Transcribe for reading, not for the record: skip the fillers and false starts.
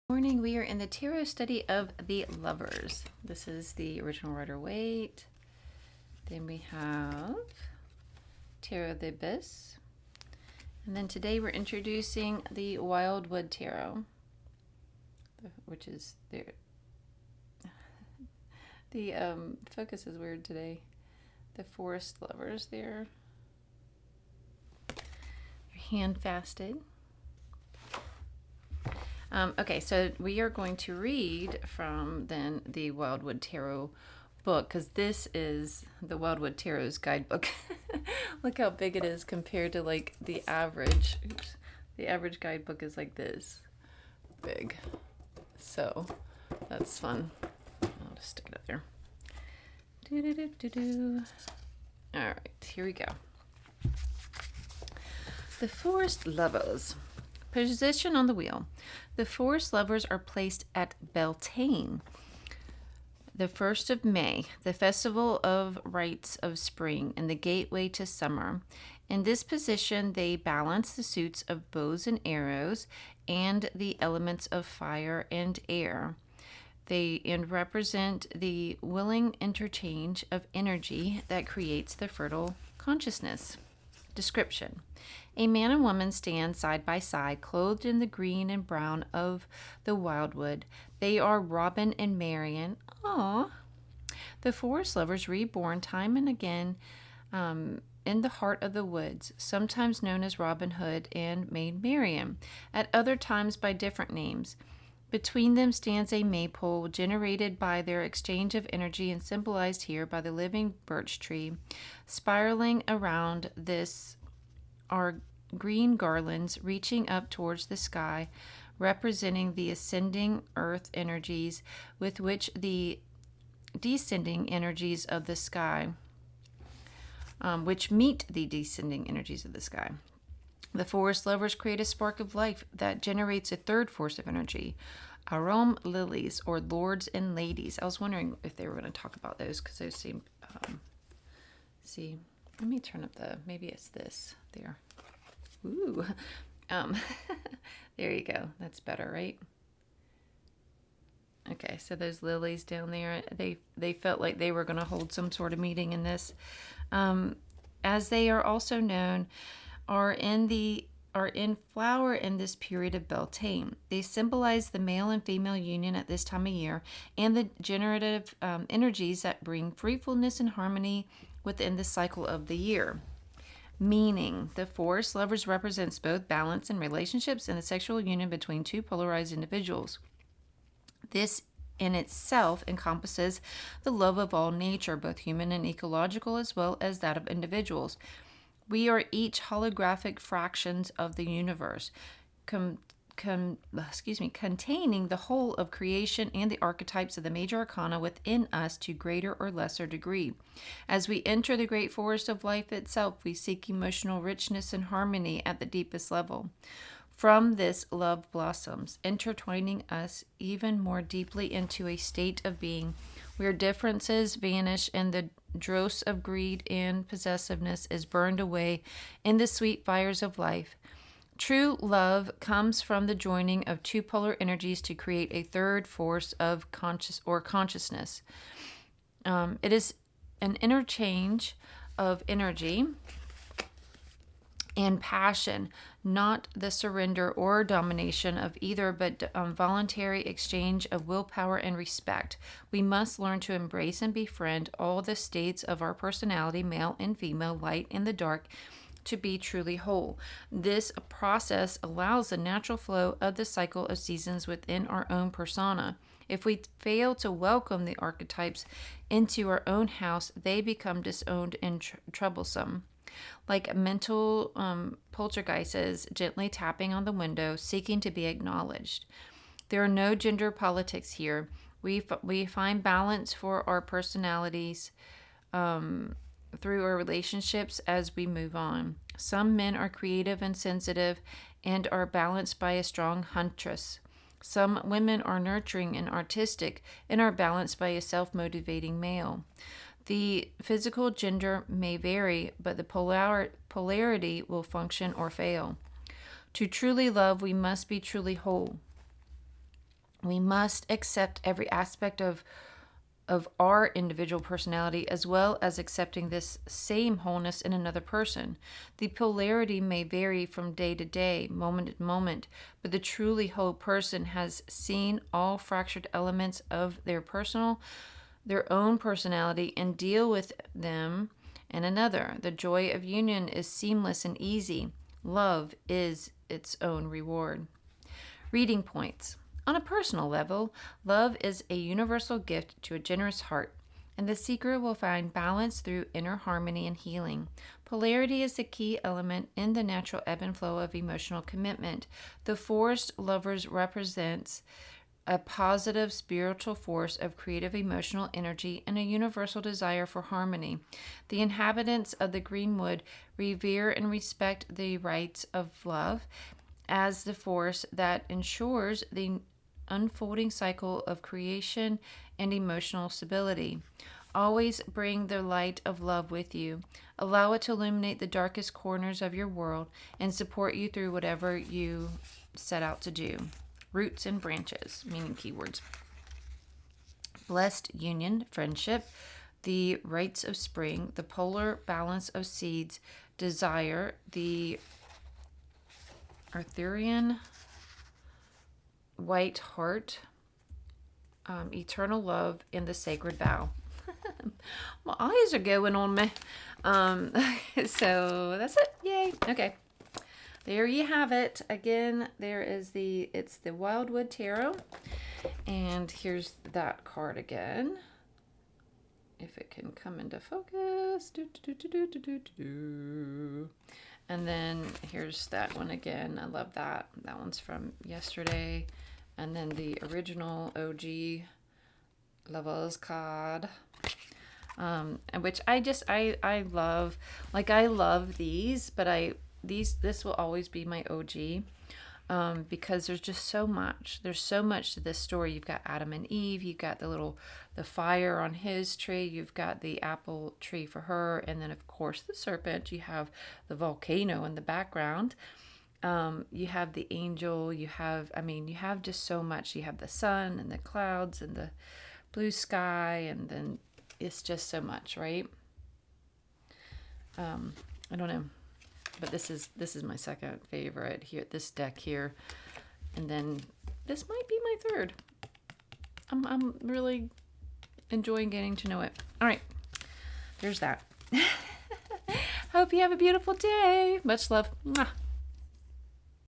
Morning, we are in the tarot study of the Lovers. This is the original Rider-Waite. Then we have Tarot of the Abyss. And then today we're introducing the Wildwood Tarot, which is there. The focus is weird today. The Forest Lovers there. Hand fasted. Okay, so we are going to read from then the Wildwood Tarot book, because this is the Wildwood Tarot's guidebook. Look how big it is compared to like the average. Oops, the average guidebook is like this big. So that's fun. I'll just stick it up there. All right, here we go. The Forest Lovers. Position on the wheel. The Forest Lovers are placed at Beltane, the 1st of May, the festival of rites of spring and the gateway to summer. In this position, they balance the suits of bows and arrows and the elements of fire and air. They represent the willing interchange of energy that creates the fertile consciousness. Description. A man and woman stand side by side, clothed in the green and brown of the wildwood. They are Robin and Marian. Aww. The Forest Lovers, reborn time and again in the heart of the woods, sometimes known as Robin Hood and Maid Marian, at other times by different names. Between them stands a maypole, generated by their exchange of energy and symbolized here by the living birch tree. Spiraling around this are green garlands reaching up towards the sky, representing the ascending earth energies with which the descending energies of the sky, which meet the descending energies of the sky. The Forest Lovers create a spark of life that generates a third force of energy, Arom lilies, or lords and ladies. I was wondering if they were going to talk about those, because those seem, see, let me turn up maybe it's this, there. Ooh, there you go. That's better, right? Okay, so those lilies down there, they felt like they were going to hold some sort of meeting in this. As they are also known, are in flower in this period of Beltane. They symbolize the male and female union at this time of year and the generative energies that bring fruitfulness and harmony within the cycle of the year. Meaning, the Forest Lovers represents both balance in relationships and the sexual union between two polarized individuals. This in itself encompasses the love of all nature, both human and ecological, as well as that of individuals. We are each holographic fractions of the universe, containing the whole of creation and the archetypes of the major arcana within us to greater or lesser degree. As we enter the great forest of life itself, we seek emotional richness and harmony at the deepest level. From this, love blossoms, intertwining us even more deeply into a state of being where differences vanish and the dross of greed and possessiveness is burned away in the sweet fires of life. True love comes from the joining of two polar energies to create a third force of consciousness. It is an interchange of energy and passion, not the surrender or domination of either, but voluntary exchange of willpower and respect. We must learn to embrace and befriend all the states of our personality, male and female, light and the dark, to be truly whole. This process allows the natural flow of the cycle of seasons within our own persona. If we fail to welcome the archetypes into our own house, they become disowned and troublesome. Like mental poltergeists gently tapping on the window, seeking to be acknowledged. There are no gender politics here. We find balance for our personalities through our relationships as we move on. Some men are creative and sensitive and are balanced by a strong huntress. Some women are nurturing and artistic and are balanced by a self-motivating male. The physical gender may vary, but the polarity will function or fail. To truly love, we must be truly whole. We must accept every aspect of our individual personality, as well as accepting this same wholeness in another person. The polarity may vary from day to day, moment to moment, but the truly whole person has seen all fractured elements of their own personality and deal with them and another. The joy of union is seamless and easy. Love is its own reward. Reading points. On a personal level, love is a universal gift to a generous heart, and the seeker will find balance through inner harmony and healing. Polarity is the key element in the natural ebb and flow of emotional commitment. The forest lovers represents a positive spiritual force of creative emotional energy and a universal desire for harmony. The inhabitants of the Greenwood revere and respect the rights of love as the force that ensures the unfolding cycle of creation and emotional stability. Always bring the light of love with you. Allow it to illuminate the darkest corners of your world and support you through whatever you set out to do. Roots and branches, meaning keywords. Blessed union, friendship, the rites of spring, the polar balance of seeds, desire, the Arthurian white heart, eternal love, and the sacred vow. My eyes are going on me. So that's it. Yay. Okay. There you have it. Again, it's the Wildwood Tarot. And here's that card again. If it can come into focus. And then here's that one again. I love that. That one's from yesterday. And then the original OG Lovers card. Which I love. Like, I love these, but this will always be my OG. Because there's just so much. There's so much to this story. You've got Adam and Eve. You've got the fire on his tree. You've got the apple tree for her. And then, of course, the serpent. You have the volcano in the background. You have the angel. You have just so much. You have the sun and the clouds and the blue sky. And then it's just so much, right? I don't know. But this is my second favorite here, this deck here. And then this might be my third. I'm really enjoying getting to know it. All right. There's that. Hope you have a beautiful day. Much love. Mwah.